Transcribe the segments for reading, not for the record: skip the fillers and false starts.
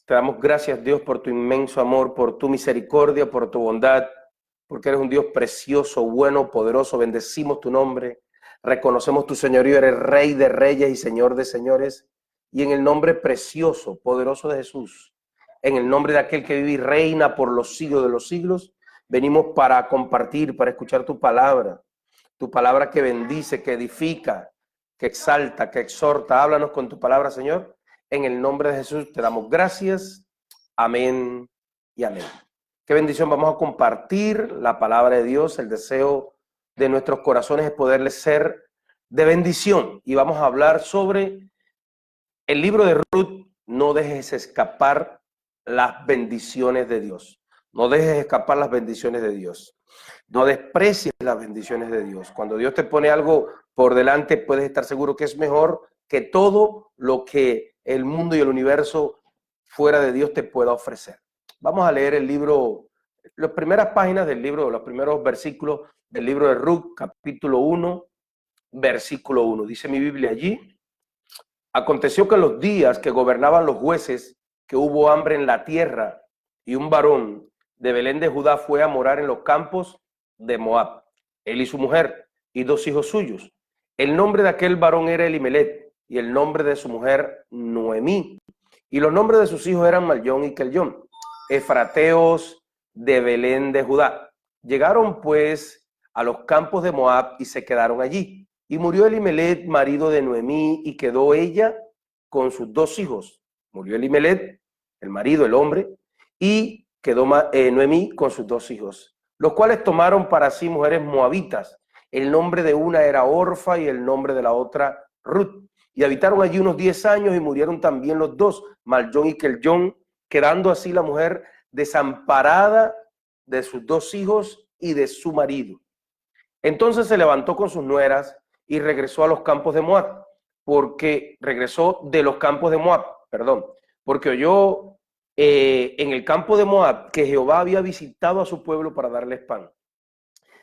te damos gracias, Dios, por tu inmenso amor, por tu misericordia, por tu bondad, porque eres un Dios precioso, bueno, poderoso. Bendecimos tu nombre, reconocemos tu señorío, eres Rey de reyes y Señor de señores, y en el nombre precioso, poderoso de Jesús, en el nombre de aquel que vive y reina por los siglos de los siglos, venimos para compartir, para escuchar tu palabra que bendice, que edifica, que exalta, que exhorta. Háblanos con tu palabra, Señor. En el nombre de Jesús te damos gracias. Amén y amén. Qué bendición. Vamos a compartir la palabra de Dios. El deseo de nuestros corazones es poderles ser de bendición. Y vamos a hablar sobre el libro de Ruth. No dejes escapar las bendiciones de Dios. No dejes escapar las bendiciones de Dios. No desprecies las bendiciones de Dios. Cuando Dios te pone algo por delante, puedes estar seguro que es mejor que todo lo que el mundo y el universo fuera de Dios te pueda ofrecer. Vamos a leer el libro, las primeras páginas del libro, los primeros versículos del libro de Ruth, capítulo 1, versículo 1. Dice mi Biblia allí: aconteció que en los días que gobernaban los jueces, que hubo hambre en la tierra, y un varón de Belén de Judá fue a morar en los campos de Moab, él y su mujer, y 2 hijos suyos. El nombre de aquel varón era Elimelech, y el nombre de su mujer Noemí. Y los nombres de sus hijos eran Mahlón y Kelión, efrateos de Belén de Judá. Llegaron pues a los campos de Moab y se quedaron allí. Y murió Elimelech, marido de Noemí, y quedó ella con sus 2 hijos. Murió Elimelech, el marido, el hombre, y quedó Noemí con sus 2 hijos, los cuales tomaron para sí mujeres moabitas. El nombre de una era Orfa y el nombre de la otra Ruth. Y habitaron allí unos 10 años y murieron también los 2, Mahlón y Kelión, quedando así la mujer desamparada de sus 2 hijos y de su marido. Entonces se levantó con sus nueras y regresó a los campos de Moab, porque porque oyó en el campo de Moab que Jehová había visitado a su pueblo para darles pan.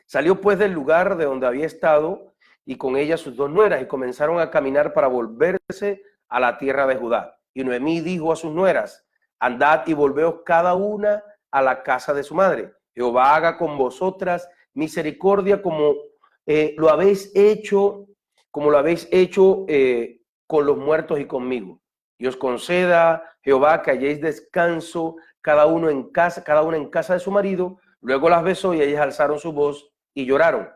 Salió pues del lugar de donde había estado y con ella sus 2 nueras, y comenzaron a caminar para volverse a la tierra de Judá. Y Noemí dijo a sus nueras: andad y volveos cada una a la casa de su madre. Jehová haga con vosotras misericordia como lo habéis hecho con los muertos y conmigo. Y os conceda Jehová que halléis descanso cada una en casa de su marido. Luego las besó y ellas alzaron su voz y lloraron.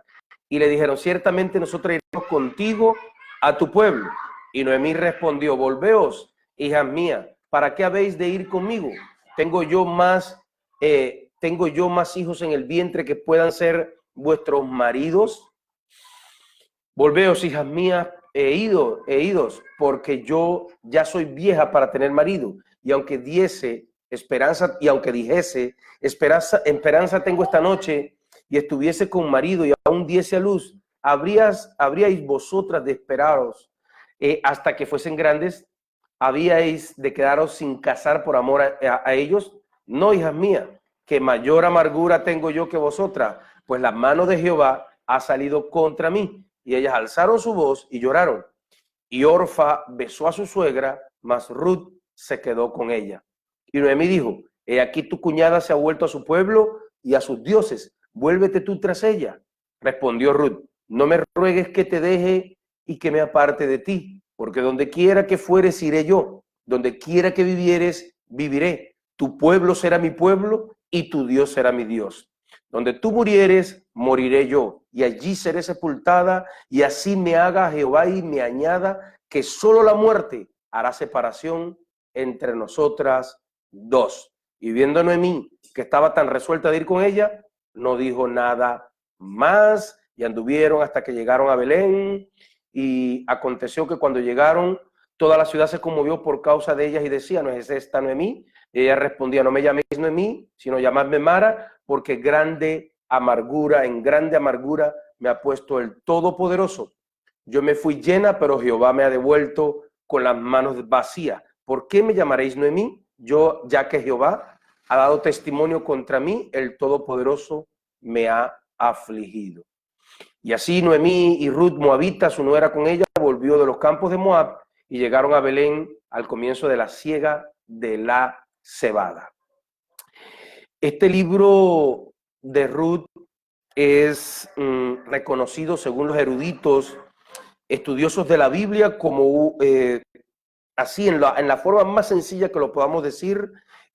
Y le dijeron: ciertamente nosotros iremos contigo a tu pueblo. Y Noemí respondió: volveos, hijas mías, ¿para qué habéis de ir conmigo? Tengo yo más hijos en el vientre que puedan ser vuestros maridos. Volveos, hijas mías, idos, porque yo ya soy vieja para tener marido. Y aunque dijese esperanza tengo esta noche, y estuviese con marido y aún diese a luz, ¿habríais vosotras de esperaros hasta que fuesen grandes? ¿Habíais de quedaros sin casar por amor a ellos? No, hijas mías, que mayor amargura tengo yo que vosotras, pues la mano de Jehová ha salido contra mí. Y ellas alzaron su voz y lloraron. Y Orfa besó a su suegra, mas Ruth se quedó con ella. Y Noemí dijo: he aquí tu cuñada se ha vuelto a su pueblo y a sus dioses, vuélvete tú tras ella. Respondió Ruth: no me ruegues que te deje y que me aparte de ti, porque donde quiera que fueres iré yo, donde quiera que vivieres viviré. Tu pueblo será mi pueblo y tu Dios será mi Dios. Donde tú murieres, moriré yo, y allí seré sepultada, y así me haga Jehová y me añada que solo la muerte hará separación entre nosotras 2. Y viendo Noemí que estaba tan resuelta de ir con ella, no dijo nada más, y anduvieron hasta que llegaron a Belén. Y aconteció que cuando llegaron, toda la ciudad se conmovió por causa de ellas y decía: ¿no es esta Noemí? Y ella respondía: no me llaméis Noemí, sino llamadme Mara, porque en grande amargura me ha puesto el Todopoderoso. Yo me fui llena, pero Jehová me ha devuelto con las manos vacías. ¿Por qué me llamaréis Noemí? Yo, ya que Jehová ha dado testimonio contra mí, el Todopoderoso me ha afligido. Y así Noemí y Ruth moabita, su nuera con ella, volvió de los campos de Moab y llegaron a Belén al comienzo de la siega de la cebada. Este libro de Ruth es reconocido según los eruditos estudiosos de la Biblia como, así en la forma más sencilla que lo podamos decir,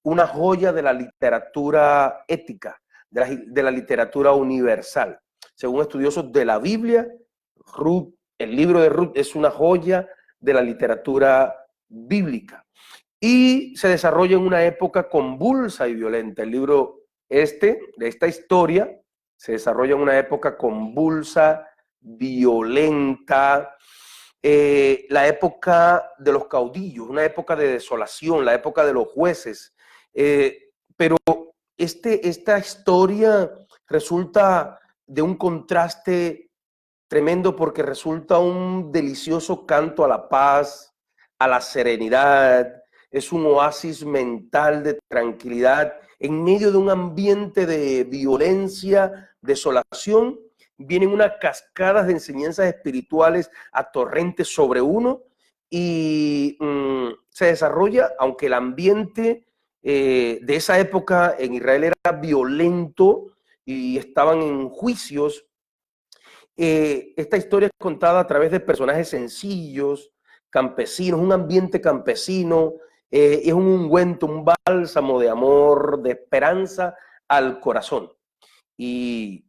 una joya de la literatura ética, de la literatura universal. Según estudiosos de la Biblia, Ruth, el libro de Ruth es una joya de la literatura bíblica y se desarrolla en una época convulsa y violenta. El libro de esta historia se desarrolla en una época convulsa, violenta, la época de los caudillos, una época de desolación, la época de los jueces. Pero esta historia resulta de un contraste tremendo porque resulta un delicioso canto a la paz, a la serenidad, es un oasis mental de tranquilidad en medio de un ambiente de violencia, desolación. Vienen unas cascadas de enseñanzas espirituales a torrentes sobre uno y se desarrolla, aunque el ambiente de esa época en Israel era violento y estaban en juicios. Esta historia es contada a través de personajes sencillos, campesinos, un ambiente campesino, es un ungüento, un bálsamo de amor, de esperanza al corazón. Y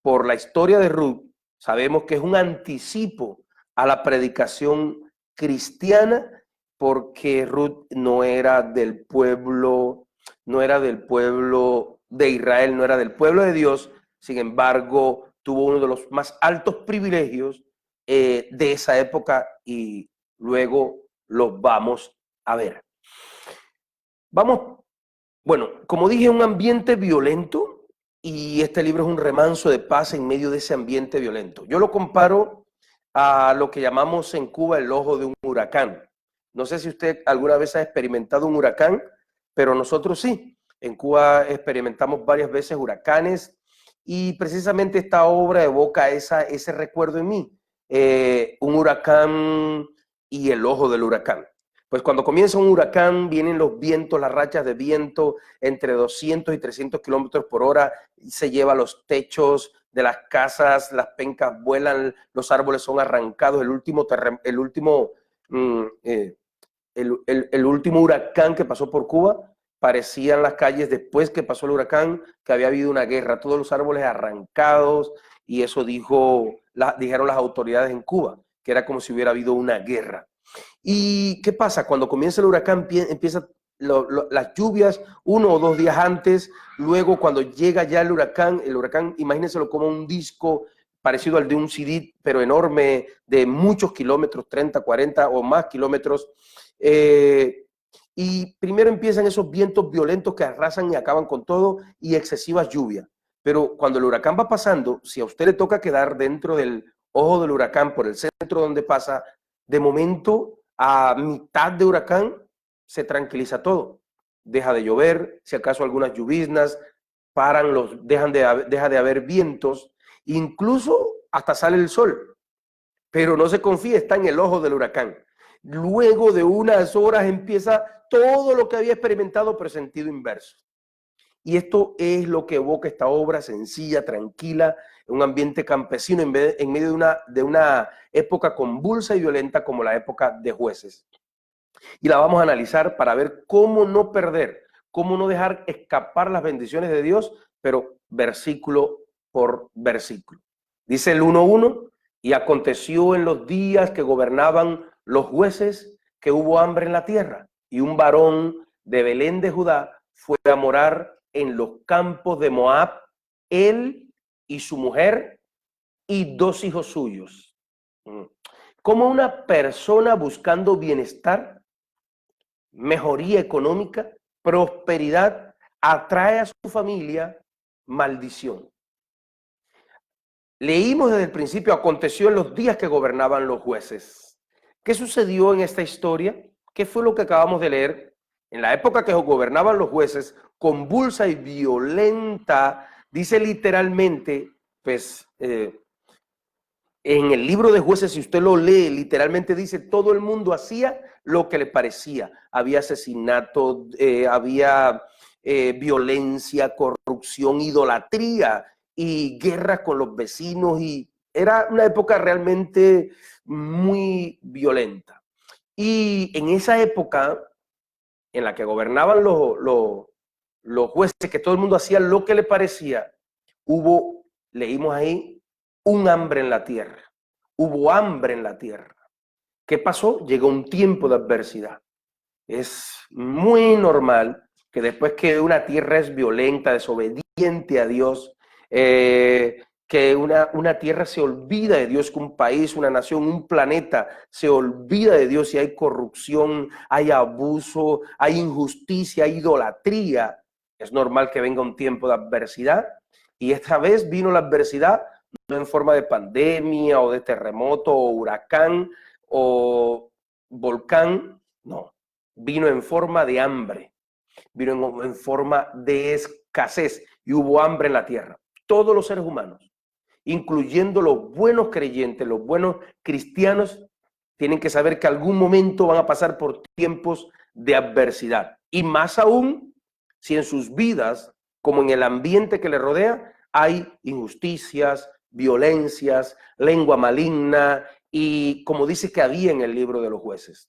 por la historia de Ruth, sabemos que es un anticipo a la predicación cristiana, porque Ruth no era del pueblo de Israel, no era del pueblo de Dios. Sin embargo, tuvo uno de los más altos privilegios de esa época y luego los vamos a ver. Bueno, como dije, un ambiente violento y este libro es un remanso de paz en medio de ese ambiente violento. Yo lo comparo a lo que llamamos en Cuba el ojo de un huracán. No sé si usted alguna vez ha experimentado un huracán, pero nosotros sí. En Cuba experimentamos varias veces huracanes y precisamente esta obra evoca ese recuerdo en mí. Un huracán y el ojo del huracán. Pues cuando comienza un huracán, vienen los vientos, las rachas de viento entre 200 y 300 kilómetros por hora, y se lleva los techos de las casas, las pencas vuelan, los árboles son arrancados. El último huracán que pasó por Cuba, parecían las calles después que pasó el huracán que había habido una guerra, todos los árboles arrancados, y eso dijeron las autoridades en Cuba, que era como si hubiera habido una guerra. ¿Y qué pasa? Cuando comienza el huracán, empiezan las lluvias 1 o 2 días antes. Luego, cuando llega ya el huracán, imagínenselo como un disco parecido al de un CD, pero enorme, de muchos kilómetros, 30, 40 o más kilómetros. Y primero empiezan esos vientos violentos que arrasan y acaban con todo, y excesivas lluvias. Pero cuando el huracán va pasando, si a usted le toca quedar dentro del ojo del huracán, por el centro donde pasa, de momento, a mitad de huracán, se tranquiliza todo. Deja de llover, si acaso algunas lloviznas, deja de haber vientos, incluso hasta sale el sol. Pero no se confíe, está en el ojo del huracán. Luego de unas horas empieza todo lo que había experimentado, pero sentido inverso. Y esto es lo que evoca esta obra sencilla, tranquila, en un ambiente campesino, en medio de una época convulsa y violenta como la época de Jueces. Y la vamos a analizar para ver cómo no perder, cómo no dejar escapar las bendiciones de Dios, pero versículo por versículo. Dice el 1:1, y aconteció en los días que gobernaban los jueces que hubo hambre en la tierra, y un varón de Belén de Judá fue a morar en los campos de Moab, él y su mujer y 2 hijos suyos. Como una persona buscando bienestar, mejoría económica, prosperidad, atrae a su familia maldición. Leímos desde el principio, aconteció en los días que gobernaban los jueces. ¿Qué sucedió en esta historia? ¿Qué fue lo que acabamos de leer? En la época que gobernaban los jueces, convulsa y violenta, dice literalmente, pues, En el libro de Jueces, si usted lo lee, literalmente dice, todo el mundo hacía lo que le parecía. Había asesinato, había violencia, corrupción, idolatría y guerra con los vecinos, y era una época realmente muy violenta. Y en esa época en la que gobernaban los jueces, que todo el mundo hacía lo que le parecía, leímos ahí, un hambre en la tierra. Hubo hambre en la tierra. ¿Qué pasó? Llegó un tiempo de adversidad. Es muy normal que después que una tierra es violenta, desobediente a Dios, que una tierra se olvida de Dios, que un país, una nación, un planeta se olvida de Dios, y hay corrupción, hay abuso, hay injusticia, hay idolatría. Es normal que venga un tiempo de adversidad, y esta vez vino la adversidad no en forma de pandemia o de terremoto o huracán o volcán, no, vino en forma de hambre, vino en forma de escasez, y hubo hambre en la tierra. Todos los seres humanos, incluyendo los buenos creyentes, los buenos cristianos, tienen que saber que algún momento van a pasar por tiempos de adversidad. Y más aún si en sus vidas, como en el ambiente que les rodea, hay injusticias, violencias, lengua maligna, y como dice que había en el libro de los Jueces.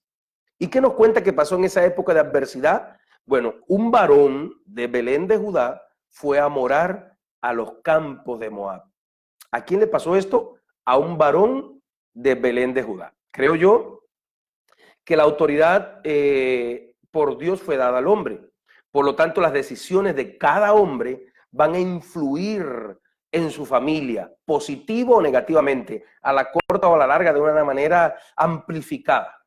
¿Y qué nos cuenta que pasó en esa época de adversidad? Bueno, un varón de Belén de Judá fue a morar a los campos de Moab. ¿A quién le pasó esto? A un varón de Belén de Judá. Creo yo que la autoridad por Dios fue dada al hombre. Por lo tanto, las decisiones de cada hombre van a influir en su familia, positivo o negativamente, a la corta o a la larga, de una manera amplificada.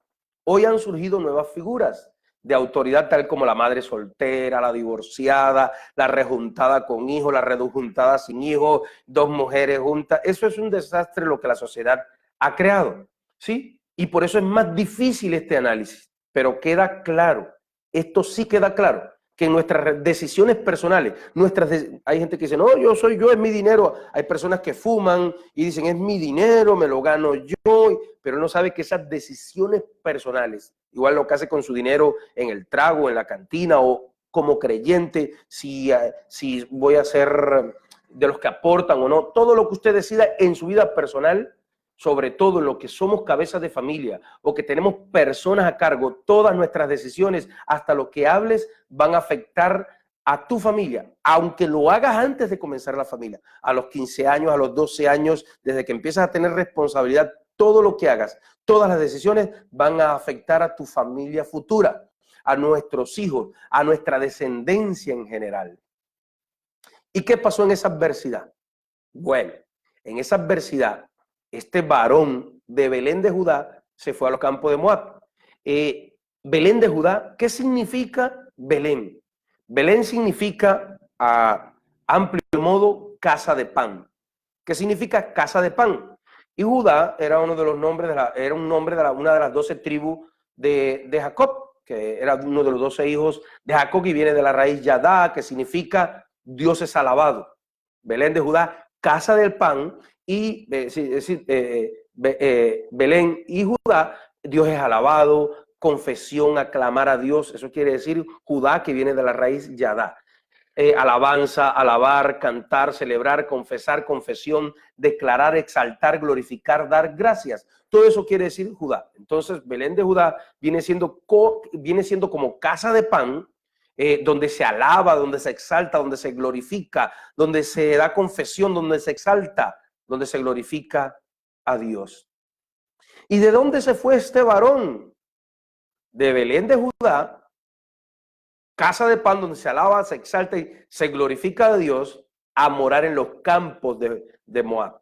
Hoy han surgido nuevas figuras de autoridad, tal como la madre soltera, la divorciada, la rejuntada con hijos, la rejuntada sin hijos, dos mujeres juntas. Eso es un desastre lo que la sociedad ha creado, ¿sí? Y por eso es más difícil este análisis. Pero queda claro, esto sí queda claro, que en nuestras decisiones personales, hay gente que dice, no, yo, es mi dinero. Hay personas que fuman y dicen, es mi dinero, me lo gano yo, pero no sabe que esas decisiones personales, igual lo que hace con su dinero en el trago, en la cantina, o como creyente, si voy a ser de los que aportan o no, todo lo que usted decida en su vida personal, sobre todo en lo que somos cabezas de familia o que tenemos personas a cargo, todas nuestras decisiones, hasta lo que hables, van a afectar a tu familia, aunque lo hagas antes de comenzar la familia, a los 15 años, a los 12 años, desde que empiezas a tener responsabilidad, todo lo que hagas, todas las decisiones van a afectar a tu familia futura, a nuestros hijos, a nuestra descendencia en general. ¿Y qué pasó en esa adversidad? Bueno, en esa adversidad, este varón de Belén de Judá se fue a los campos de Moab. Belén de Judá, ¿qué significa Belén? Belén significa, a amplio modo, casa de pan. ¿Qué significa casa de pan? Y Judá era uno de los nombres era un nombre de una de las 12 tribus de Jacob, que era uno de los 12 hijos de Jacob, y viene de la raíz Yadá, que significa Dios es alabado. Belén de Judá, casa del pan, y es decir, Belén y Judá, Dios es alabado, confesión, aclamar a Dios. Eso quiere decir Judá, que viene de la raíz Yadá. Alabanza, alabar, cantar, celebrar, confesar, confesión, declarar, exaltar, glorificar, dar gracias. Todo eso quiere decir Judá. Entonces, Belén de Judá viene siendo como casa de pan, donde se alaba, donde se exalta, donde se glorifica, donde se da confesión, donde se exalta, donde se glorifica a Dios. ¿Y de dónde se fue este varón? De Belén de Judá, casa de pan, donde se alaba, se exalta y se glorifica a Dios, a morar en los campos de Moab.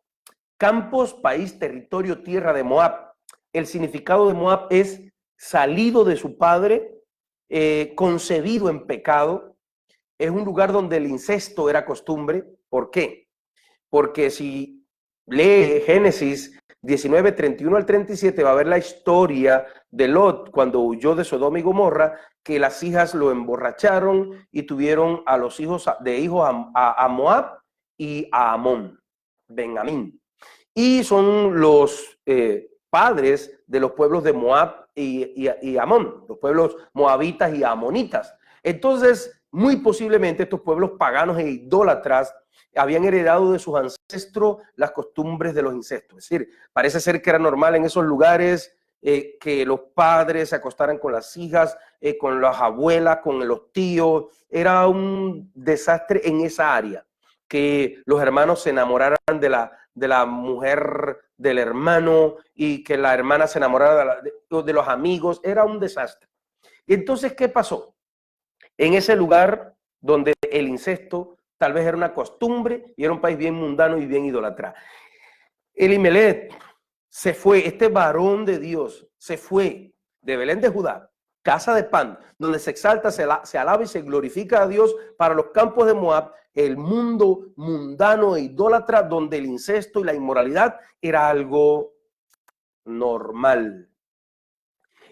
Campos, país, territorio, tierra de Moab. El significado de Moab es salido de su padre, concebido en pecado. Es un lugar donde el incesto era costumbre. ¿Por qué? Porque si lee Génesis 19, 31 al 37, va a ver la historia de Lot cuando huyó de Sodoma y Gomorra, que las hijas lo emborracharon y tuvieron a los hijos a Moab y a Amón, Benjamín. y son los padres de los pueblos de Moab y Amón, los pueblos moabitas y amonitas. Entonces, muy posiblemente estos pueblos paganos e idólatras habían heredado de sus ancestros las costumbres de los incestos. Es decir, parece ser que era normal en esos lugares que los padres se acostaran con las hijas, con las abuelas, con los tíos. Era un desastre en esa área, que los hermanos se enamoraran de la mujer del hermano y que la hermana se enamorara de los amigos. Era un desastre. Y entonces, ¿qué pasó? En ese lugar donde el incesto tal vez era una costumbre y era un país bien mundano y bien idolatrado, Elimelech se fue, este varón de Dios se fue de Belén de Judá, casa de pan, donde se exalta, se alaba y se glorifica a Dios, para los campos de Moab, el mundo mundano e idólatra, donde el incesto y la inmoralidad era algo normal.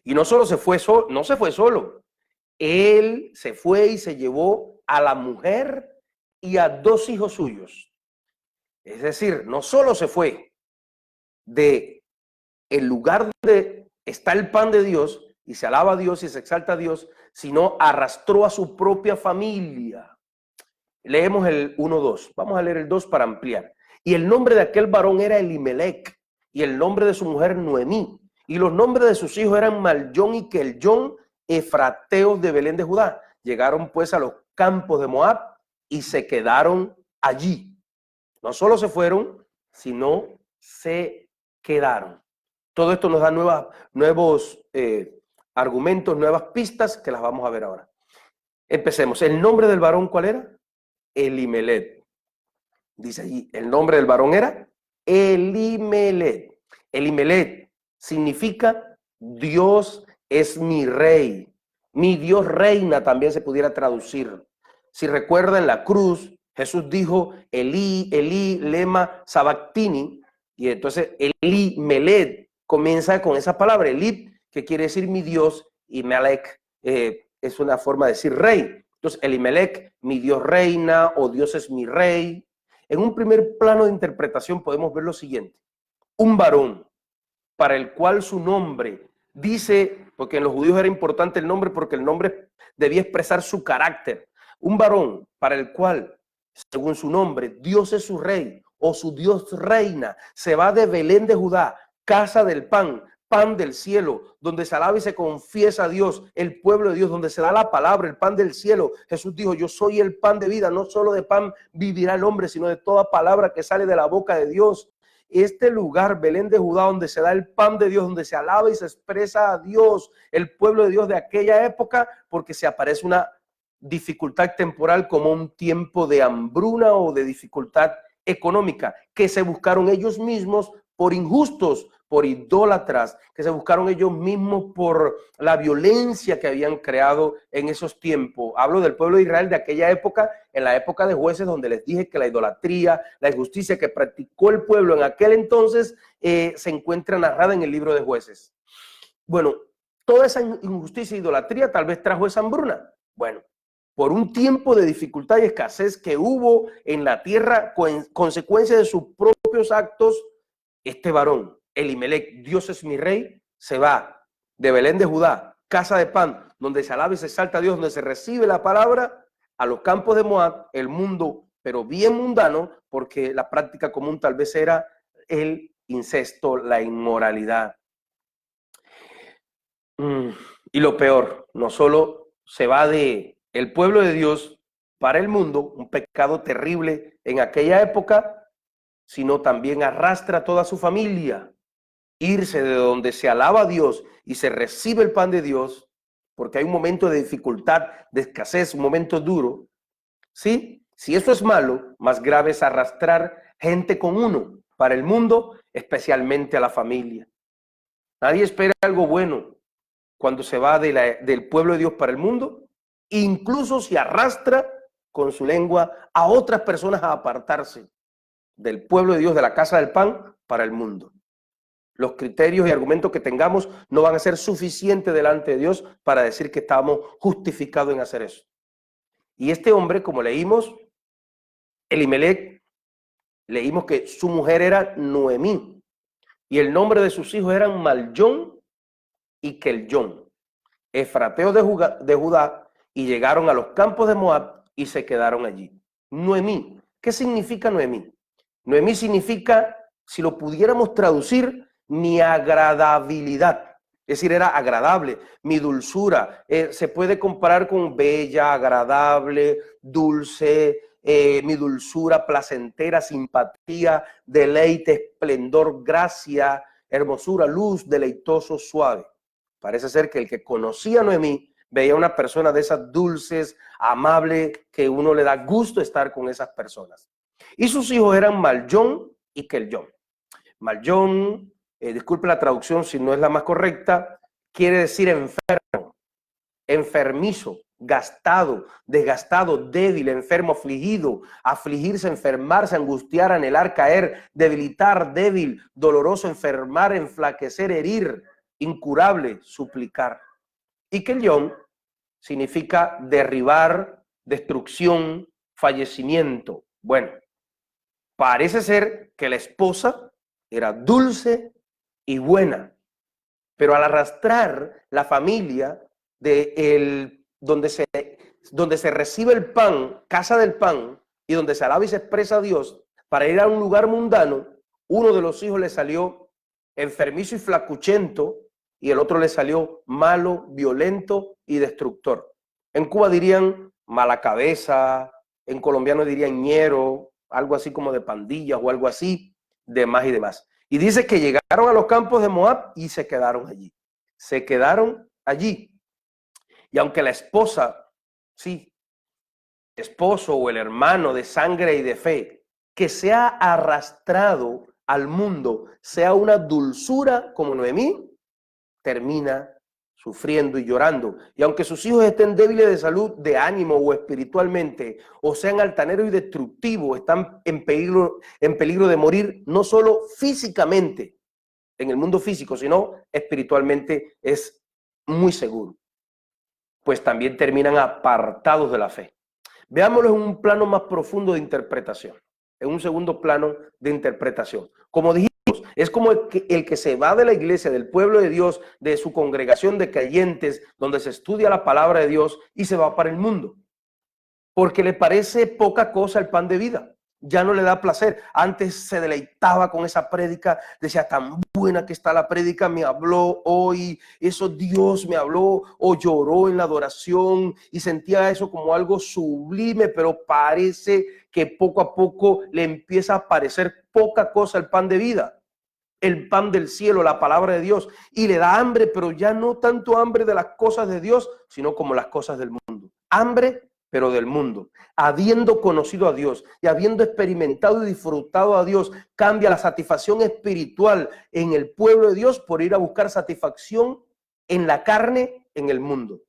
Y no solo se fue solo, no se fue solo, él se fue y se llevó a la mujer y a 2 hijos suyos. Es decir, no solo se fue de el lugar donde está el pan de Dios y se alaba a Dios y se exalta a Dios, sino arrastró a su propia familia. Leemos el 1:2. Vamos a leer el 2 para ampliar. Y el nombre de aquel varón era Elimelech, y el nombre de su mujer Noemí, y los nombres de sus hijos eran Maljón y Kelyón, efrateos de Belén de Judá. Llegaron pues a los campos de Moab y se quedaron allí. No solo se fueron, sino se quedaron. Todo esto nos da nuevos argumentos, nuevas pistas que las vamos a ver ahora. Empecemos. ¿El nombre del varón cuál era? Elimelech. Dice allí, el nombre del varón era Elimelech. Elimelech significa Dios es mi rey. Mi Dios reina también se pudiera traducir. Si recuerdan la cruz, Jesús dijo Elí, Elí, lema sabactini, y entonces Elimelech comienza con esa palabra, Elí, que quiere decir mi Dios, y Melech es una forma de decir rey. Entonces, Elimelech, mi Dios reina, o Dios es mi rey. En un primer plano de interpretación podemos ver lo siguiente. Un varón para el cual su nombre dice, porque en los judíos era importante el nombre porque el nombre debía expresar su carácter. Un varón para el cual, según su nombre, Dios es su rey o su Dios reina, se va de Belén de Judá, casa del pan, pan del cielo, donde se alaba y se confiesa a Dios, el pueblo de Dios, donde se da la palabra, el pan del cielo. Jesús dijo, yo soy el pan de vida, no solo de pan vivirá el hombre, sino de toda palabra que sale de la boca de Dios. Este lugar, Belén de Judá, donde se da el pan de Dios, donde se alaba y se expresa a Dios, el pueblo de Dios de aquella época, porque se aparece una dificultad temporal como un tiempo de hambruna o de dificultad económica, que se buscaron ellos mismos por injustos, por idólatras, que se buscaron ellos mismos por la violencia que habían creado en esos tiempos. Hablo del pueblo de Israel de aquella época, en la época de Jueces, donde les dije que la idolatría, la injusticia que practicó el pueblo en aquel entonces se encuentra narrada en el libro de Jueces. Bueno, toda esa injusticia e idolatría tal vez trajo esa hambruna. Bueno, por un tiempo de dificultad y escasez que hubo en la tierra, consecuencia de sus propios actos, este varón, Elimelech, Dios es mi rey, se va de Belén de Judá, casa de pan, donde se alaba y se exalta a Dios, donde se recibe la palabra, a los campos de Moab, el mundo, pero bien mundano, porque la práctica común tal vez era el incesto, la inmoralidad. Y lo peor, no solo se va de el pueblo de Dios para el mundo, un pecado terrible en aquella época, sino también arrastra a toda su familia. Irse de donde se alaba a Dios y se recibe el pan de Dios, porque hay un momento de dificultad, de escasez, un momento duro. ¿Sí? Si eso es malo, más grave es arrastrar gente con uno para el mundo, especialmente a la familia. Nadie espera algo bueno cuando se va del pueblo de Dios para el mundo, incluso si arrastra con su lengua a otras personas a apartarse del pueblo de Dios, de la casa del pan, para el mundo. Los criterios y argumentos que tengamos no van a ser suficientes delante de Dios para decir que estamos justificados en hacer eso. Y este hombre, como leímos, Elimelech, leímos que su mujer era Noemí y el nombre de sus hijos eran Maljón y Kelyón, efrateos de Judá, y llegaron a los campos de Moab y se quedaron allí. Noemí, ¿qué significa Noemí? Noemí significa, si lo pudiéramos traducir, mi agradabilidad. Es decir, era agradable, mi dulzura. Se puede comparar con bella, agradable, dulce, mi dulzura, placentera, simpatía, deleite, esplendor, gracia, hermosura, luz, deleitoso, suave. Parece ser que el que conocía a Noemí veía una persona de esas dulces, amable, que uno le da gusto estar con esas personas. Y sus hijos eran Maljón y Kelyón. Maljón, disculpe la traducción si no es la más correcta, quiere decir enfermo, enfermizo, gastado, desgastado, débil, enfermo, afligido, afligirse, enfermarse, angustiar, anhelar, caer, debilitar, débil, doloroso, enfermar, enflaquecer, herir, incurable, suplicar. Y Kelyón significa derribar, destrucción, fallecimiento. Bueno, parece ser que la esposa era dulce y buena, pero al arrastrar la familia donde se recibe el pan, casa del pan, y donde se alaba y se expresa a Dios, para ir a un lugar mundano, uno de los hijos le salió enfermizo y flacuchento, y el otro le salió malo, violento y destructor. En Cuba dirían mala cabeza, en colombiano dirían ñero, algo así como de pandillas o algo así, demás y demás. Y dice que llegaron a los campos de Moab y se quedaron allí. Se quedaron allí. Y aunque la esposa, sí, esposo o el hermano de sangre y de fe, que se ha arrastrado al mundo, sea una dulzura como Noemí, termina sufriendo y llorando. Y aunque sus hijos estén débiles de salud, de ánimo o espiritualmente, o sean altaneros y destructivos, están en peligro de morir, no solo físicamente, en el mundo físico, sino espiritualmente es muy seguro. Pues también terminan apartados de la fe. Veámoslo en un plano más profundo de interpretación, en un segundo plano de interpretación. Como dijimos, es como el que se va de la iglesia, del pueblo de Dios, de su congregación de creyentes, donde se estudia la palabra de Dios y se va para el mundo, porque le parece poca cosa el pan de vida. Ya no le da placer. Antes se deleitaba con esa prédica, decía, tan buena que está la prédica, me habló hoy, eso Dios me habló, o lloró en la adoración y sentía eso como algo sublime, pero parece que poco a poco le empieza a parecer poca cosa el pan de vida, el pan del cielo, la palabra de Dios, y le da hambre, pero ya no tanto hambre de las cosas de Dios, sino como las cosas del mundo. Hambre, pero del mundo. Habiendo conocido a Dios y habiendo experimentado y disfrutado a Dios, cambia la satisfacción espiritual en el pueblo de Dios por ir a buscar satisfacción en la carne, en el mundo.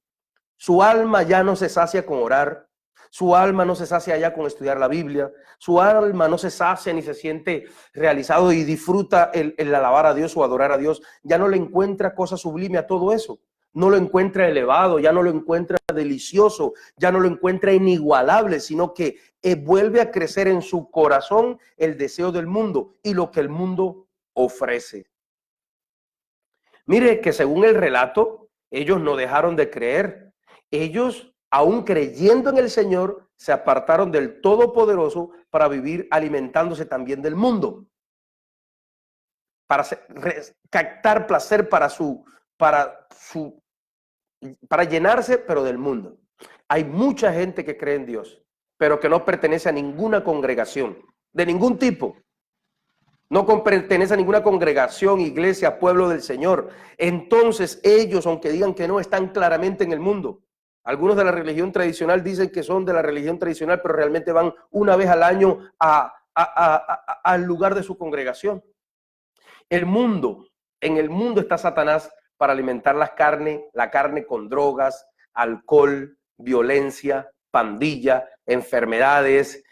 Su alma ya no se sacia con orar, su alma no se sacia ya con estudiar la Biblia, su alma no se sacia ni se siente realizado y disfruta el alabar a Dios o adorar a Dios, ya no le encuentra cosa sublime a todo eso. No lo encuentra elevado, ya no lo encuentra delicioso, ya no lo encuentra inigualable, sino que vuelve a crecer en su corazón el deseo del mundo y lo que el mundo ofrece. Mire que según el relato, ellos no dejaron de creer. Ellos, aún creyendo en el Señor, se apartaron del Todopoderoso para vivir alimentándose también del mundo, para captar placer para llenarse, pero del mundo. Hay mucha gente que cree en Dios, pero que no pertenece a ninguna congregación, de ningún tipo. No pertenece a ninguna congregación, iglesia, pueblo del Señor. Entonces ellos, aunque digan que no, están claramente en el mundo. Algunos de la religión tradicional dicen que son de la religión tradicional, pero realmente van una vez al año al lugar de su congregación. En el mundo está Satanás para alimentar la carne con drogas, alcohol, violencia, pandilla, enfermedades,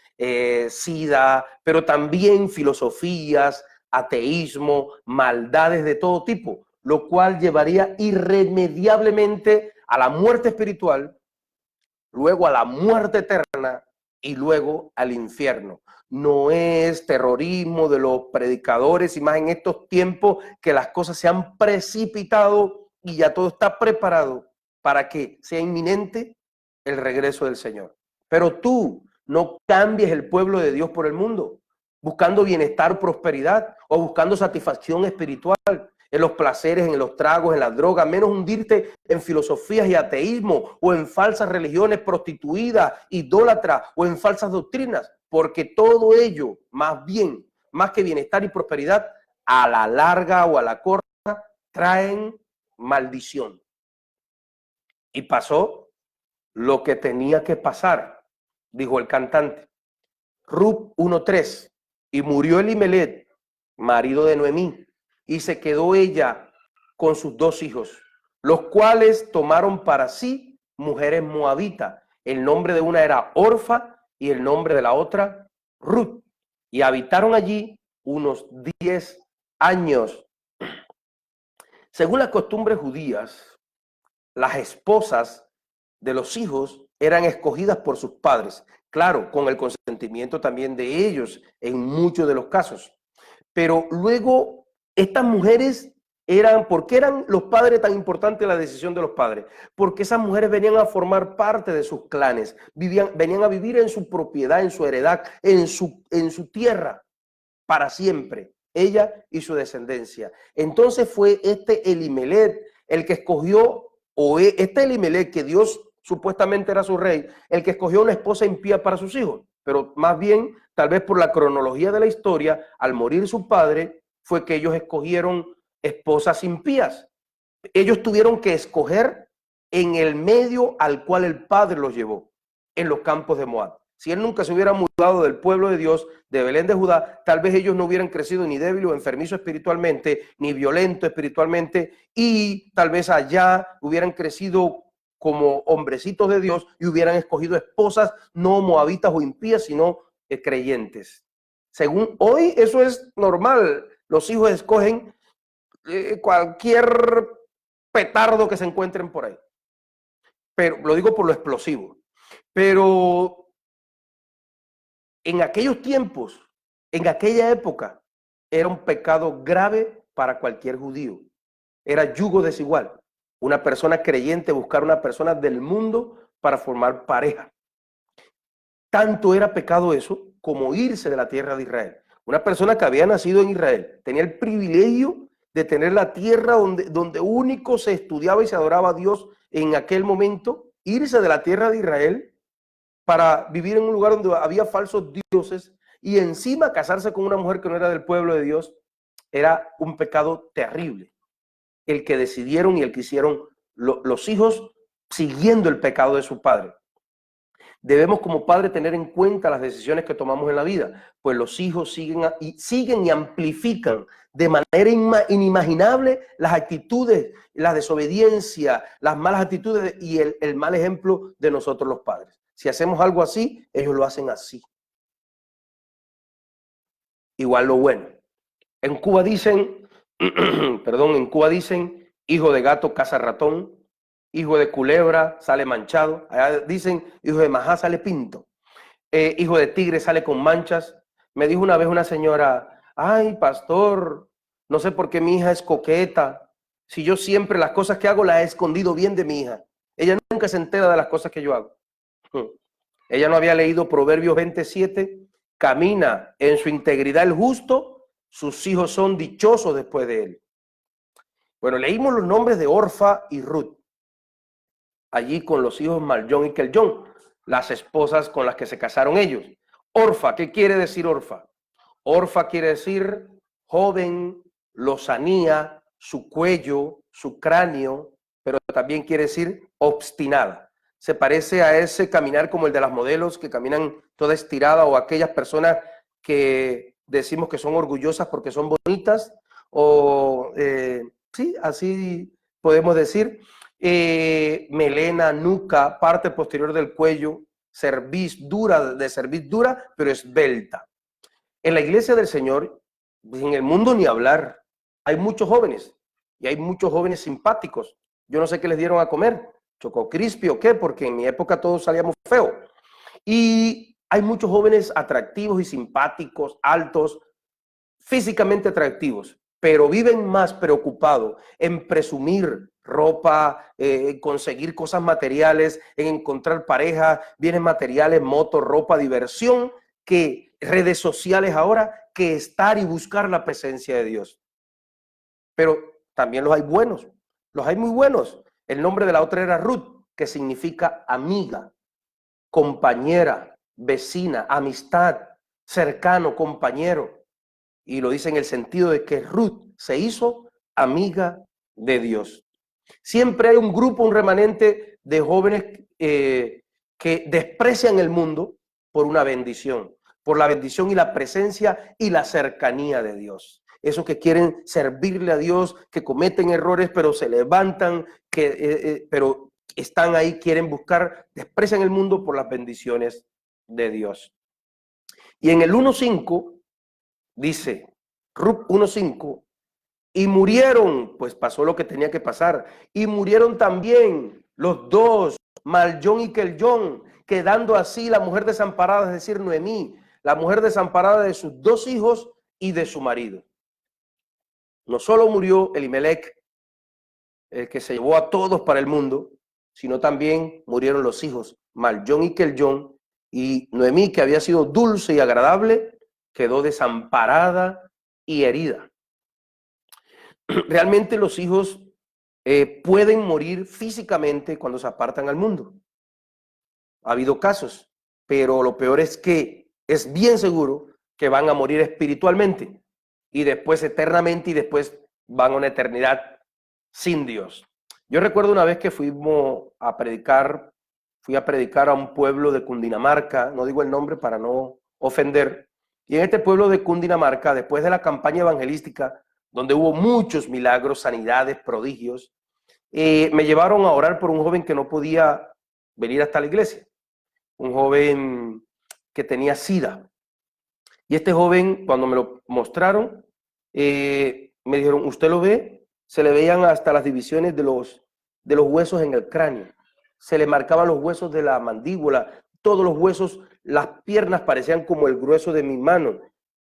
sida, pero también filosofías, ateísmo, maldades de todo tipo, lo cual llevaría irremediablemente a la muerte espiritual, luego a la muerte eterna y luego al infierno. No es terrorismo de los predicadores, y más en estos tiempos que las cosas se han precipitado y ya todo está preparado para que sea inminente el regreso del Señor. Pero tú no cambies el pueblo de Dios por el mundo, buscando bienestar, prosperidad o buscando satisfacción espiritual en los placeres, en los tragos, en las drogas, menos hundirte en filosofías y ateísmo o en falsas religiones prostituidas, idólatras o en falsas doctrinas, porque todo ello, más bien, más que bienestar y prosperidad, a la larga o a la corta, traen maldición. Y pasó lo que tenía que pasar, dijo el cantante. Ruth 1:3, y murió Elimelech, marido de Noemí, y se quedó ella con sus 2 hijos, los cuales tomaron para sí mujeres moabitas. El nombre de una era Orfa y el nombre de la otra Ruth, y habitaron allí unos 10 años. Según las costumbres judías, las esposas de los hijos eran escogidas por sus padres, claro, con el consentimiento también de ellos en muchos de los casos. Pero luego estas mujeres ¿por qué eran los padres tan importantes la decisión de los padres? Porque esas mujeres venían a formar parte de sus clanes, venían a vivir en su propiedad, en su heredad, en su tierra, para siempre, ella y su descendencia. Entonces fue este Elimelech el que escogió, este Elimelech que Dios supuestamente era su rey, el que escogió una esposa impía para sus hijos. Pero más bien, tal vez por la cronología de la historia, al morir su padre, fue que ellos escogieron esposas impías. Ellos tuvieron que escoger en el medio al cual el padre los llevó, en los campos de Moab. Si él nunca se hubiera mudado del pueblo de Dios, de Belén de Judá, tal vez ellos no hubieran crecido ni débil o enfermizo espiritualmente, ni violento espiritualmente, y tal vez allá hubieran crecido como hombrecitos de Dios y hubieran escogido esposas no moabitas o impías, sino creyentes. Según hoy, eso es normal. Los hijos escogen cualquier petardo que se encuentren por ahí. Pero lo digo por lo explosivo. Pero en aquellos tiempos, en aquella época, era un pecado grave para cualquier judío. Era yugo desigual. Una persona creyente buscar una persona del mundo para formar pareja. Tanto era pecado eso como irse de la tierra de Israel. Una persona que había nacido en Israel tenía el privilegio de tener la tierra donde único se estudiaba y se adoraba a Dios en aquel momento, irse de la tierra de Israel para vivir en un lugar donde había falsos dioses y encima casarse con una mujer que no era del pueblo de Dios, era un pecado terrible. El que decidieron y el que hicieron los hijos siguiendo el pecado de su padre. Debemos como padres tener en cuenta las decisiones que tomamos en la vida, pues los hijos siguen y amplifican de manera inimaginable las actitudes, la desobediencia, las malas actitudes y el mal ejemplo de nosotros los padres. Si hacemos algo así, ellos lo hacen así. Igual lo bueno. En Cuba dicen, en Cuba dicen, hijo de gato caza ratón, hijo de culebra sale manchado. Allá dicen, hijo de majá sale pinto. Hijo de tigre sale con manchas. Me dijo una vez una señora, ay, pastor, no sé por qué mi hija es coqueta. Si yo siempre las cosas que hago las he escondido bien de mi hija. Ella nunca se entera de las cosas que yo hago. Ella no había leído Proverbios 27. Camina en su integridad el justo, sus hijos son dichosos después de él. Bueno, leímos los nombres de Orfa y Ruth. Allí con los hijos Maljón y Keljón, las esposas con las que se casaron ellos. Orfa, ¿qué quiere decir Orfa? Orfa quiere decir joven, lozanía, su cuello, su cráneo, pero también quiere decir obstinada. Se parece a ese caminar como el de las modelos que caminan toda estirada o aquellas personas que decimos que son orgullosas porque son bonitas o sí, así podemos decir. Melena, nuca, parte posterior del cuello, cerviz dura, pero esbelta. En la iglesia del Señor, en el mundo ni hablar, hay muchos jóvenes y hay muchos jóvenes simpáticos. Yo no sé qué les dieron a comer, Choco Crispy o qué, porque en mi época todos salíamos feos. Y Hay muchos jóvenes atractivos y simpáticos, altos, físicamente atractivos, pero viven más preocupados en presumir ropa, conseguir cosas materiales, en encontrar pareja, bienes materiales, motos, ropa, diversión, que redes sociales ahora, que estar y buscar la presencia de Dios. Pero también los hay buenos, los hay muy buenos. El nombre de la otra era Ruth, que significa amiga, compañera, vecina, amistad, cercano, compañero. Y lo dice en el sentido de que Ruth se hizo amiga de Dios. Siempre hay un grupo, un remanente de jóvenes que desprecian el mundo por una bendición, por la bendición y la presencia y la cercanía de Dios. Esos que quieren servirle a Dios, que cometen errores, pero se levantan, pero están ahí, quieren buscar, desprecian el mundo por las bendiciones de Dios. Y en el 1:5 dice, Ruth 1:5, y murieron, pues pasó lo que tenía que pasar, y murieron también los dos, Mahlón y Kelyón, quedando así la mujer desamparada, es decir, Noemí, la mujer desamparada de sus 2 hijos y de su marido. No solo murió Elimelech, el que se llevó a todos para el mundo, sino también murieron los hijos, Mahlón y Kelyón, y Noemí, que había sido dulce y agradable, quedó desamparada y herida. Realmente los hijos pueden morir físicamente cuando se apartan al mundo. Ha habido casos, pero lo peor es que es bien seguro que van a morir espiritualmente y después eternamente y después van a una eternidad sin Dios. Yo recuerdo una vez que fui a predicar a un pueblo de Cundinamarca, no digo el nombre para no ofender, y en este pueblo de Cundinamarca, después de la campaña evangelística, donde hubo muchos milagros, sanidades, prodigios, me llevaron a orar por un joven que no podía venir hasta la iglesia, un joven que tenía SIDA. Y este joven, cuando me lo mostraron, me dijeron, ¿usted lo ve? Se le veían hasta las divisiones de los huesos en el cráneo. Se le marcaban los huesos de la mandíbula, todos los huesos, las piernas parecían como el grueso de mi mano.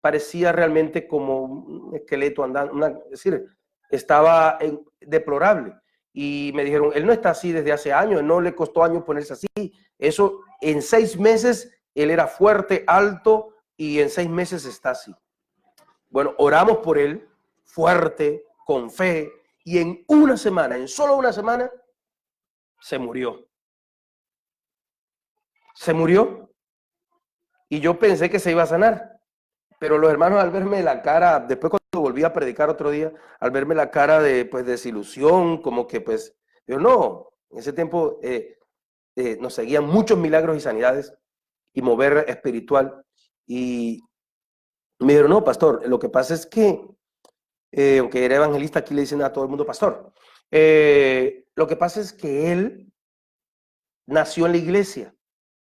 Parecía realmente como un esqueleto andando, es decir, estaba deplorable. Y me dijeron, él no está así desde hace años, no le costó años ponerse así. Eso, en 6 meses, él era fuerte, alto, y en 6 meses está así. Bueno, oramos por él, fuerte, con fe, y en una semana, en solo una semana, se murió. Se murió, y yo pensé que se iba a sanar. Pero los hermanos, al verme la cara, después cuando volví a predicar otro día, al verme la cara de pues desilusión, como que pues, yo no, en ese tiempo nos seguían muchos milagros y sanidades y mover espiritual. Y me dijeron, no, pastor, lo que pasa es que, aunque era evangelista, aquí le dicen a todo el mundo pastor. Lo que pasa es que él nació en la iglesia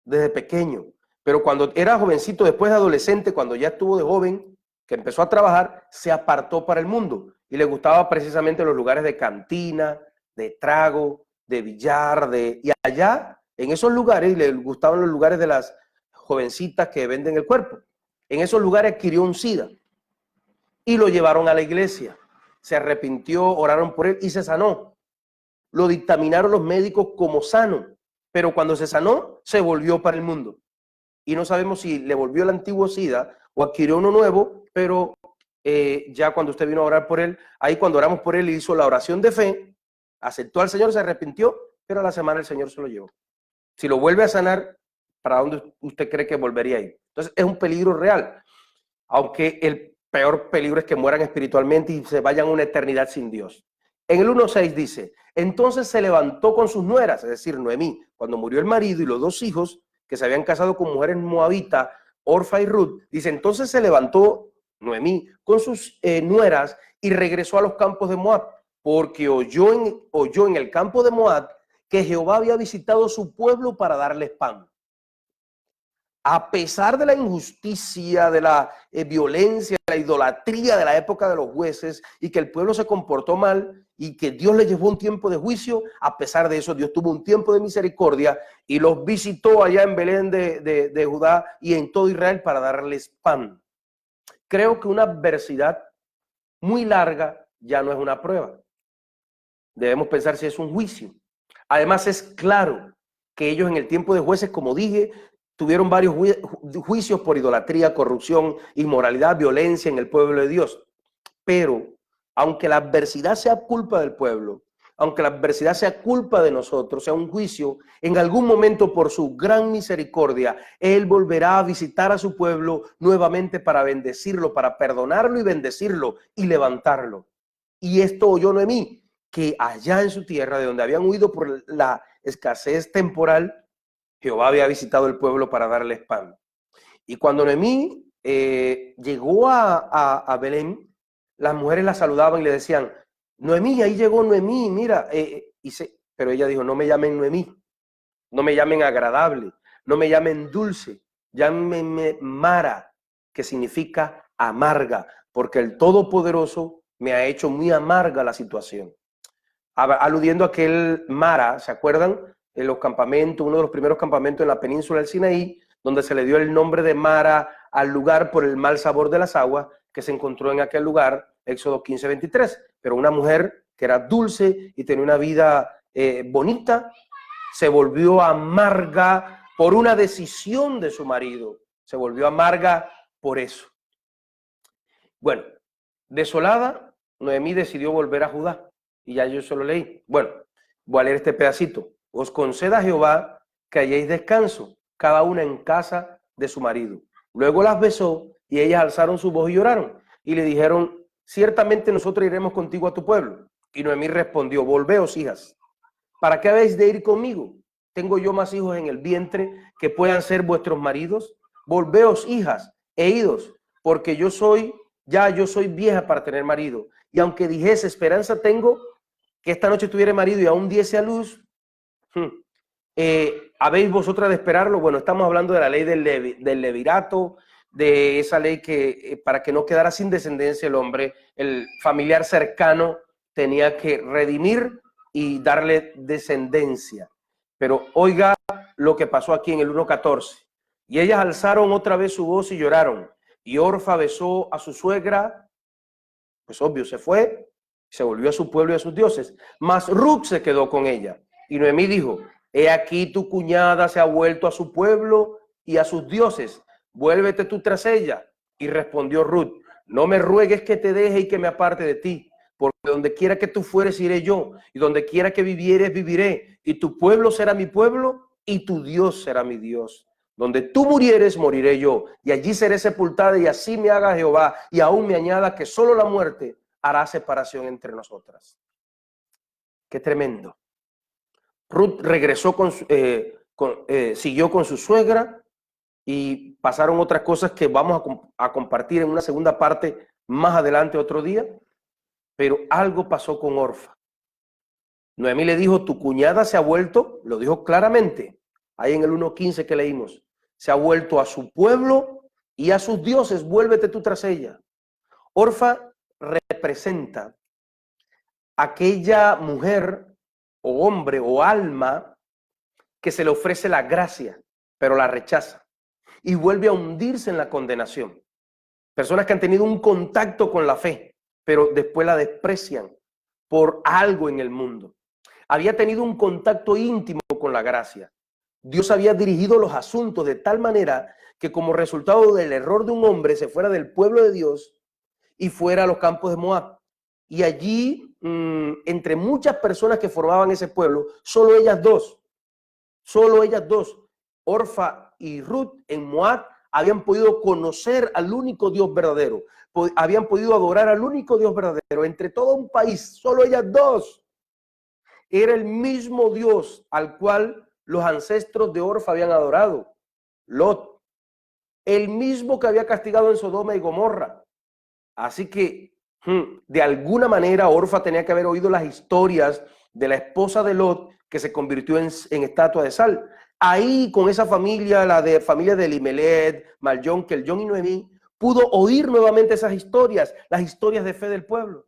desde pequeño. Pero cuando era jovencito, después de adolescente, cuando ya estuvo de joven, que empezó a trabajar, se apartó para el mundo y le gustaba precisamente los lugares de cantina, de trago, de billar, y allá, en esos lugares, le gustaban los lugares de las jovencitas que venden el cuerpo. En esos lugares adquirió un SIDA y lo llevaron a la iglesia. Se arrepintió, oraron por él y se sanó. Lo dictaminaron los médicos como sano, pero cuando se sanó, se volvió para el mundo. Y no sabemos si le volvió el antiguo SIDA o adquirió uno nuevo, pero ya cuando usted vino a orar por él, ahí cuando oramos por él, hizo la oración de fe, aceptó al Señor, se arrepintió, pero a la semana el Señor se lo llevó. Si lo vuelve a sanar, ¿para dónde usted cree que volvería a ir? Entonces es un peligro real, aunque el peor peligro es que mueran espiritualmente y se vayan a una eternidad sin Dios. En el 1:6 dice, entonces se levantó con sus nueras, es decir, Noemí, cuando murió el marido y los 2 hijos, que se habían casado con mujeres moabitas, Orfa y Ruth, dice, entonces se levantó Noemí con sus nueras y regresó a los campos de Moab, porque oyó en el campo de Moab que Jehová había visitado su pueblo para darles pan. A pesar de la injusticia, de la violencia, de la idolatría de la época de los jueces y que el pueblo se comportó mal y que Dios les llevó un tiempo de juicio. A pesar de eso, Dios tuvo un tiempo de misericordia y los visitó allá en Belén de Judá y en todo Israel para darles pan. Creo que una adversidad muy larga ya no es una prueba. Debemos pensar si es un juicio. Además, es claro que ellos en el tiempo de jueces, como dije, tuvieron varios juicios por idolatría, corrupción, inmoralidad, violencia en el pueblo de Dios. Pero aunque la adversidad sea culpa del pueblo, aunque la adversidad sea culpa de nosotros, sea un juicio, en algún momento por su gran misericordia, Él volverá a visitar a su pueblo nuevamente para bendecirlo, para perdonarlo y bendecirlo y levantarlo. Y esto oyó Noemí, que allá en su tierra, de donde habían huido por la escasez temporal, Jehová había visitado el pueblo para darles pan. Y cuando Noemí llegó a Belén, las mujeres la saludaban y le decían, Noemí, ahí llegó Noemí, mira. Pero ella dijo, no me llamen Noemí, no me llamen agradable, no me llamen dulce, llámenme Mara, que significa amarga, porque el Todopoderoso me ha hecho muy amarga la situación. Aludiendo a aquel Mara, ¿se acuerdan? En los campamentos, uno de los primeros campamentos en la península del Sinaí, donde se le dio el nombre de Mara al lugar por el mal sabor de las aguas que se encontró en aquel lugar, Éxodo 15:23. Pero una mujer que era dulce y tenía una vida bonita, se volvió amarga por una decisión de su marido. Se volvió amarga por eso. Bueno, desolada, Noemí decidió volver a Judá. Y ya yo se lo leí. Bueno, voy a leer este pedacito. Os conceda Jehová que halléis descanso, cada una en casa de su marido. Luego las besó y ellas alzaron su voz y lloraron. Y le dijeron, ciertamente nosotros iremos contigo a tu pueblo. Y Noemí respondió, volveos, hijas. ¿Para qué habéis de ir conmigo? ¿Tengo yo más hijos en el vientre que puedan ser vuestros maridos? Volveos, hijas, e idos, porque yo soy vieja para tener marido. Y aunque dijese, esperanza tengo, que esta noche tuviera marido y aún diese a luz, ¿habéis vosotras de esperarlo? Bueno, estamos hablando de la ley del levirato, de esa ley que para que no quedara sin descendencia el hombre, el familiar cercano tenía que redimir y darle descendencia. Pero oiga lo que pasó aquí en el 1:14. Y ellas alzaron otra vez su voz y lloraron. Y Orfa besó a su suegra, pues obvio, se fue, se volvió a su pueblo y a sus dioses. Mas Ruth se quedó con ella. Y Noemí dijo, he aquí tu cuñada se ha vuelto a su pueblo y a sus dioses. Vuélvete tú tras ella. Y respondió Ruth, no me ruegues que te deje y que me aparte de ti, porque donde quiera que tú fueres iré yo, y donde quiera que vivieres viviré, y tu pueblo será mi pueblo, y tu Dios será mi Dios. Donde tú murieres, moriré yo, y allí seré sepultada, y así me haga Jehová, y aún me añada que solo la muerte hará separación entre nosotras. Qué tremendo. Ruth regresó siguió con su suegra, y pasaron otras cosas que vamos a compartir en una segunda parte más adelante otro día. Pero algo pasó con Orfa. Noemí le dijo, tu cuñada se ha vuelto, lo dijo claramente, ahí en el 1:15 que leímos, se ha vuelto a su pueblo y a sus dioses, vuélvete tú tras ella. Orfa representa aquella mujer o hombre o alma que se le ofrece la gracia, pero la rechaza y vuelve a hundirse en la condenación. Personas que han tenido un contacto con la fe, pero después la desprecian por algo en el mundo. Había tenido un contacto íntimo con la gracia. Dios había dirigido los asuntos de tal manera que como resultado del error de un hombre se fuera del pueblo de Dios y fuera a los campos de Moab. Y allí, entre muchas personas que formaban ese pueblo, solo ellas dos, Orfa y Ruth en Moab, habían podido conocer al único Dios verdadero, habían podido adorar al único Dios verdadero. Entre todo un país, solo ellas dos. Era el mismo Dios al cual los ancestros de Orfa habían adorado, Lot, el mismo que había castigado en Sodoma y Gomorra. Así que, de alguna manera, Orfa tenía que haber oído las historias de la esposa de Lot, que se convirtió en estatua de sal. Ahí, con esa familia, familia de Elimelech, Maljón, Kelyón y Noemí, pudo oír nuevamente esas historias, las historias de fe del pueblo.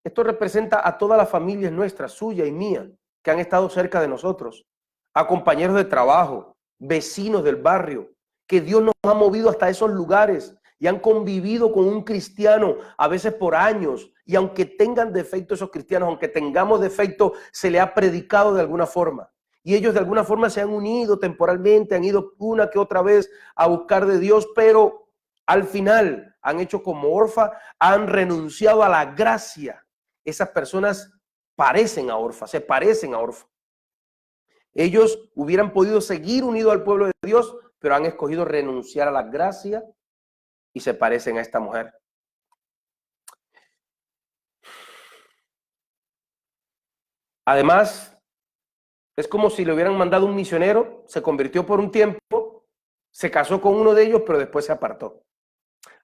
Esto representa a todas las familias nuestras, suya y mía, que han estado cerca de nosotros, a compañeros de trabajo, vecinos del barrio, que Dios nos ha movido hasta esos lugares y han convivido con un cristiano a veces por años, y aunque tengan defectos esos cristianos, aunque tengamos defectos, se le ha predicado de alguna forma. Y ellos de alguna forma se han unido temporalmente, han ido una que otra vez a buscar de Dios, pero al final han hecho como Orfa, han renunciado a la gracia. Esas personas parecen a Orfa, se parecen a Orfa. Ellos hubieran podido seguir unidos al pueblo de Dios, pero han escogido renunciar a la gracia y se parecen a esta mujer. Además, es como si le hubieran mandado un misionero, se convirtió por un tiempo, se casó con uno de ellos, pero después se apartó.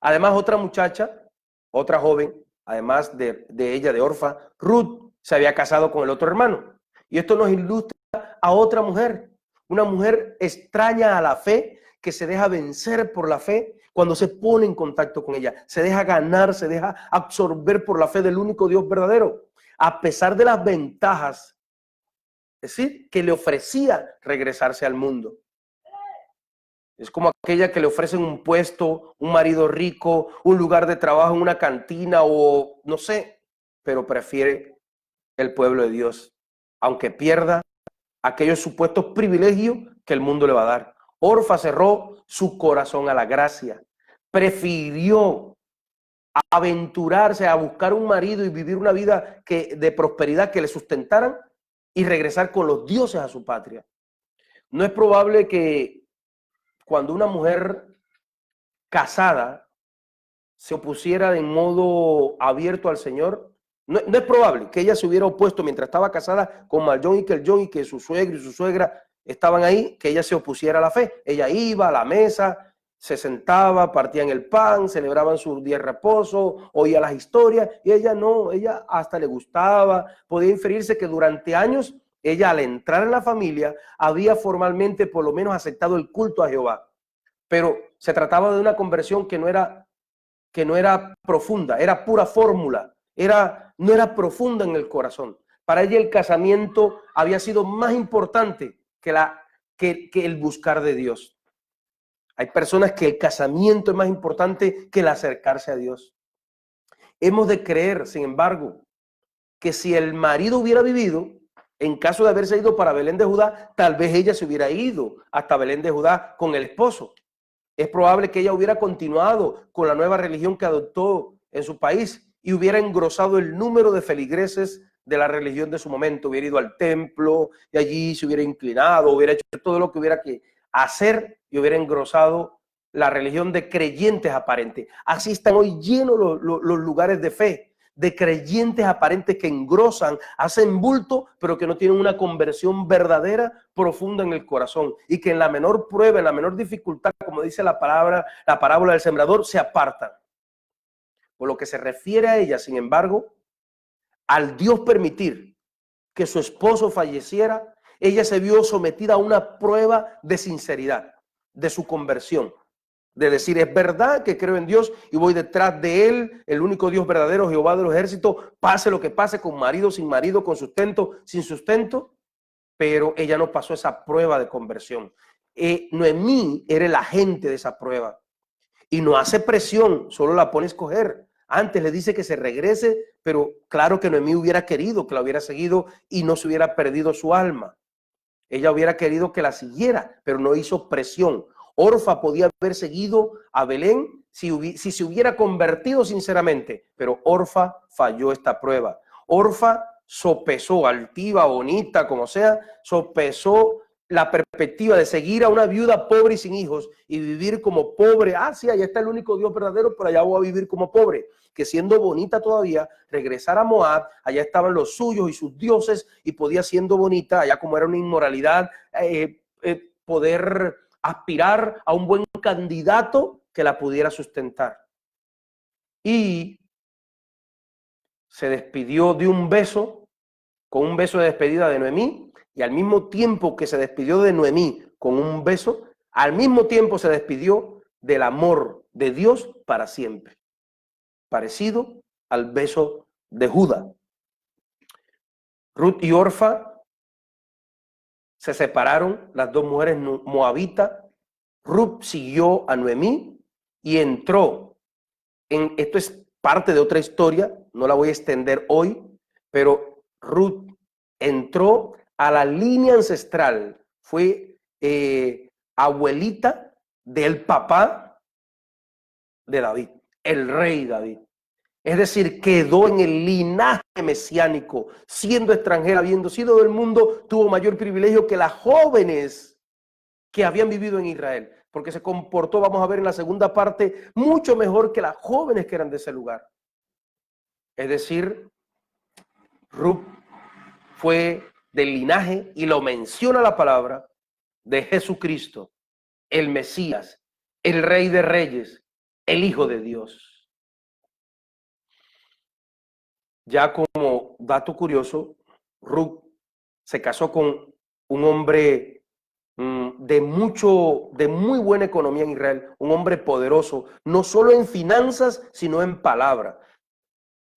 Además, otra muchacha, otra joven, además de ella, de Orfa, Ruth, se había casado con el otro hermano. Y esto nos ilustra a otra mujer, una mujer extraña a la fe, que se deja vencer por la fe cuando se pone en contacto con ella, se deja ganar, se deja absorber por la fe del único Dios verdadero, a pesar de las ventajas, es decir, que le ofrecía regresarse al mundo. Es como aquella que le ofrecen un puesto, un marido rico, un lugar de trabajo en una cantina o no sé, pero prefiere el pueblo de Dios, aunque pierda aquellos supuestos privilegios que el mundo le va a dar. Orfa cerró su corazón a la gracia, prefirió aventurarse a buscar un marido y vivir una vida de prosperidad que le sustentaran y regresar con los dioses a su patria. No es probable que cuando una mujer casada se opusiera de modo abierto al Señor, no es probable que ella se hubiera opuesto mientras estaba casada con Maljón y Keljón y que su suegro y su suegra estaban ahí, que ella se opusiera a la fe. Ella iba a la mesa, se sentaba, partían el pan, celebraban sus días de reposo, oía las historias, y ella no, ella hasta le gustaba. Podía inferirse que durante años ella, al entrar en la familia, había formalmente por lo menos aceptado el culto a Jehová, pero se trataba de una conversión que no era profunda, era pura fórmula, no era profunda en el corazón. Para ella el casamiento había sido más importante que el buscar de Dios. Hay personas que el casamiento es más importante que el acercarse a Dios. Hemos de creer, sin embargo, que si el marido hubiera vivido, en caso de haberse ido para Belén de Judá, tal vez ella se hubiera ido hasta Belén de Judá con el esposo. Es probable que ella hubiera continuado con la nueva religión que adoptó en su país y hubiera engrosado el número de feligreses de la religión de su momento. Hubiera ido al templo y allí se hubiera inclinado, hubiera hecho todo lo que hubiera que hacer y hubiera engrosado la religión de creyentes aparentes. Así están hoy llenos los lugares de fe, de creyentes aparentes que engrosan, hacen bulto, pero que no tienen una conversión verdadera, profunda en el corazón, y que en la menor prueba, en la menor dificultad, como dice la parábola del sembrador, se apartan. Por lo que se refiere a ella, sin embargo, al Dios permitir que su esposo falleciera, ella se vio sometida a una prueba de sinceridad, de su conversión. De decir, es verdad que creo en Dios y voy detrás de Él, el único Dios verdadero, Jehová de los ejércitos, pase lo que pase, con marido, sin marido, con sustento, sin sustento. Pero ella no pasó esa prueba de conversión. Noemí era el agente de esa prueba y no hace presión, solo la pone a escoger. Antes le dice que se regrese, pero claro que Noemí hubiera querido que la hubiera seguido y no se hubiera perdido su alma. Ella hubiera querido que la siguiera, pero no hizo presión. Orfa podía haber seguido a Belén si se hubiera convertido sinceramente, pero Orfa falló esta prueba. Orfa sopesó, altiva, bonita, como sea, sopesó la perspectiva de seguir a una viuda pobre y sin hijos y vivir como pobre. Ah, sí, allá está el único Dios verdadero, pero allá voy a vivir como pobre. Que siendo bonita todavía, regresar a Moab, allá estaban los suyos y sus dioses, y podía, siendo bonita, allá como era una inmoralidad, poder aspirar a un buen candidato que la pudiera sustentar. Y se despidió de un beso, con un beso de despedida de Noemí, y al mismo tiempo que se despidió de Noemí con un beso, al mismo tiempo se despidió del amor de Dios para siempre, parecido al beso de Judá. Ruth y Orfa se separaron, las dos mujeres moabitas. Ruth siguió a Noemí y entró esto es parte de otra historia, no la voy a extender hoy, pero Ruth entró a la línea ancestral, fue abuelita del papá de David, el rey David. Es decir, quedó en el linaje mesiánico, siendo extranjera, habiendo sido del mundo, tuvo mayor privilegio que las jóvenes que habían vivido en Israel, porque se comportó, vamos a ver en la segunda parte, mucho mejor que las jóvenes que eran de ese lugar. Es decir, Ruth fue del linaje, y lo menciona la palabra, de Jesucristo, el Mesías, el Rey de Reyes, el Hijo de Dios. Ya como dato curioso, Ruth se casó con un hombre de muy buena economía en Israel, un hombre poderoso, no solo en finanzas, sino en palabra.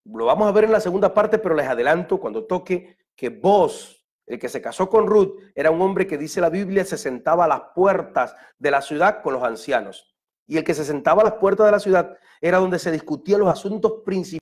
Lo vamos a ver en la segunda parte, pero les adelanto cuando toque que Boaz, el que se casó con Ruth, era un hombre que, dice la Biblia, se sentaba a las puertas de la ciudad con los ancianos. Y el que se sentaba a las puertas de la ciudad era donde se discutían los asuntos principales.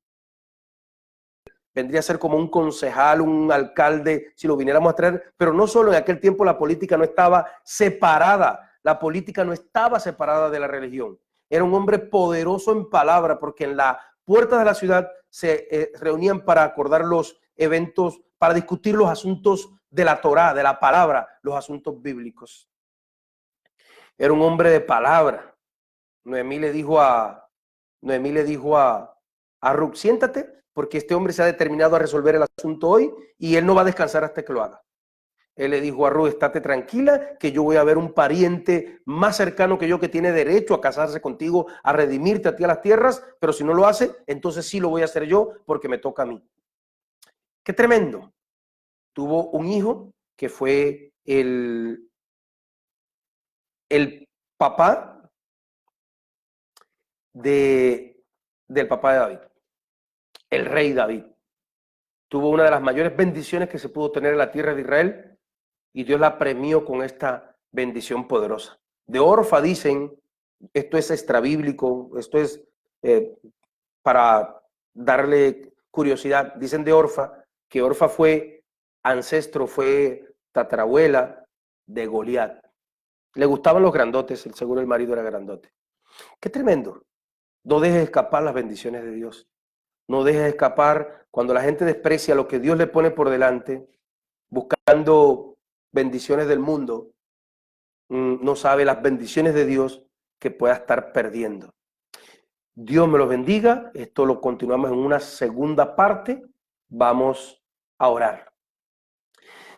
Vendría a ser como un concejal, un alcalde, si lo viniéramos a traer, pero no solo. En aquel tiempo la política no estaba separada, la política no estaba separada de la religión. Era un hombre poderoso en palabra, porque en las puertas de la ciudad se reunían para acordar los eventos, para discutir los asuntos de la Torá, de la palabra, los asuntos bíblicos. Era un hombre de palabra. Noemí le dijo a Ruth: siéntate, porque este hombre se ha determinado a resolver el asunto hoy y él no va a descansar hasta que lo haga. Él le dijo a Ruth: estate tranquila, que yo voy a ver un pariente más cercano que yo que tiene derecho a casarse contigo, a redimirte a ti a las tierras, pero si no lo hace, entonces sí lo voy a hacer yo, porque me toca a mí. ¡Qué tremendo! Tuvo un hijo que fue el papá del papá de David, el rey David. Tuvo una de las mayores bendiciones que se pudo tener en la tierra de Israel, y Dios la premió con esta bendición poderosa. De Orfa dicen, esto es extrabíblico, esto es para darle curiosidad, dicen de Orfa que Orfa fue ancestro, fue tatarabuela de Goliat. Le gustaban los grandotes, seguro el marido era grandote. ¡Qué tremendo! No dejes escapar las bendiciones de Dios. No dejes escapar cuando la gente desprecia lo que Dios le pone por delante, buscando bendiciones del mundo. No sabe las bendiciones de Dios que pueda estar perdiendo. Dios me los bendiga. Esto lo continuamos en una segunda parte. Vamos a orar.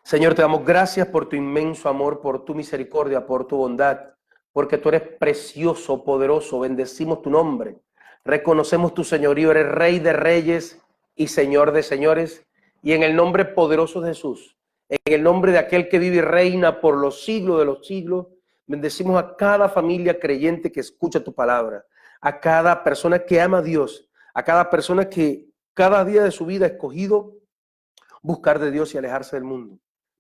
Señor, te damos gracias por tu inmenso amor, por tu misericordia, por tu bondad, porque tú eres precioso, poderoso. Bendecimos tu nombre. Reconocemos tu señorío, eres Rey de Reyes y Señor de Señores. Y en el nombre poderoso de Jesús, en el nombre de aquel que vive y reina por los siglos de los siglos, bendecimos a cada familia creyente que escucha tu palabra, a cada persona que ama a Dios, a cada persona que cada día de su vida ha escogido buscar de Dios y alejarse del mundo.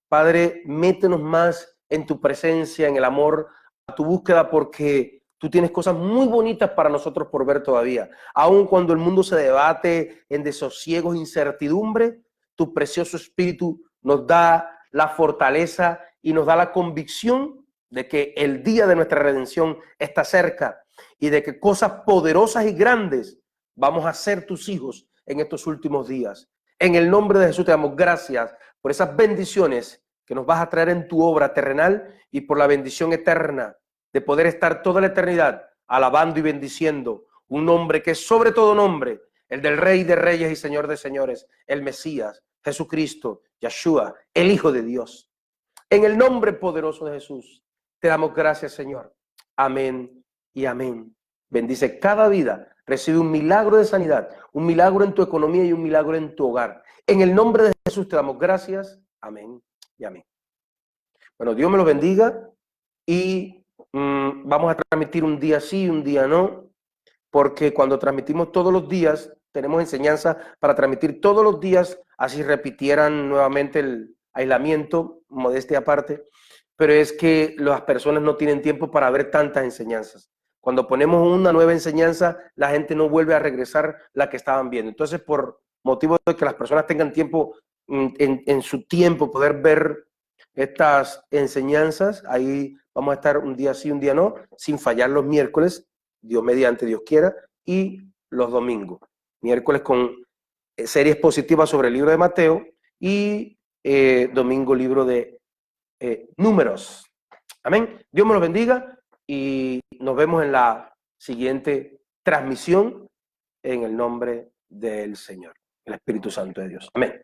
Padre, métenos más en tu presencia, en el amor a tu búsqueda, porque tú tienes cosas muy bonitas para nosotros por ver todavía. Aun cuando el mundo se debate en desosiegos e incertidumbre, tu precioso Espíritu nos da la fortaleza y nos da la convicción de que el día de nuestra redención está cerca, y de que cosas poderosas y grandes vamos a ser tus hijos en estos últimos días. En el nombre de Jesús te damos gracias por esas bendiciones que nos vas a traer en tu obra terrenal, y por la bendición eterna de poder estar toda la eternidad alabando y bendiciendo un nombre que es sobre todo nombre, el del Rey de Reyes y Señor de Señores, el Mesías, Jesucristo, Yeshua, el Hijo de Dios. En el nombre poderoso de Jesús te damos gracias, Señor. Amén y amén. Bendice cada vida. Recibe un milagro de sanidad, un milagro en tu economía y un milagro en tu hogar. En el nombre de Jesús te damos gracias. Amén y amén. Bueno, Dios me lo bendiga, y vamos a transmitir un día sí, un día no, porque cuando transmitimos todos los días tenemos enseñanza para transmitir todos los días, así repitieran nuevamente el aislamiento, modestia aparte, pero es que las personas no tienen tiempo para ver tantas enseñanzas. Cuando ponemos una nueva enseñanza, la gente no vuelve a regresar la que estaban viendo. Entonces, por motivo de que las personas tengan tiempo, en su tiempo, poder ver estas enseñanzas, ahí vamos a estar un día sí, un día no, sin fallar los miércoles, Dios mediante, Dios quiera, y los domingos. Miércoles con series positivas sobre el libro de Mateo y domingo libro de Números. Amén. Dios me los bendiga y nos vemos en la siguiente transmisión en el nombre del Señor, el Espíritu Santo de Dios. Amén.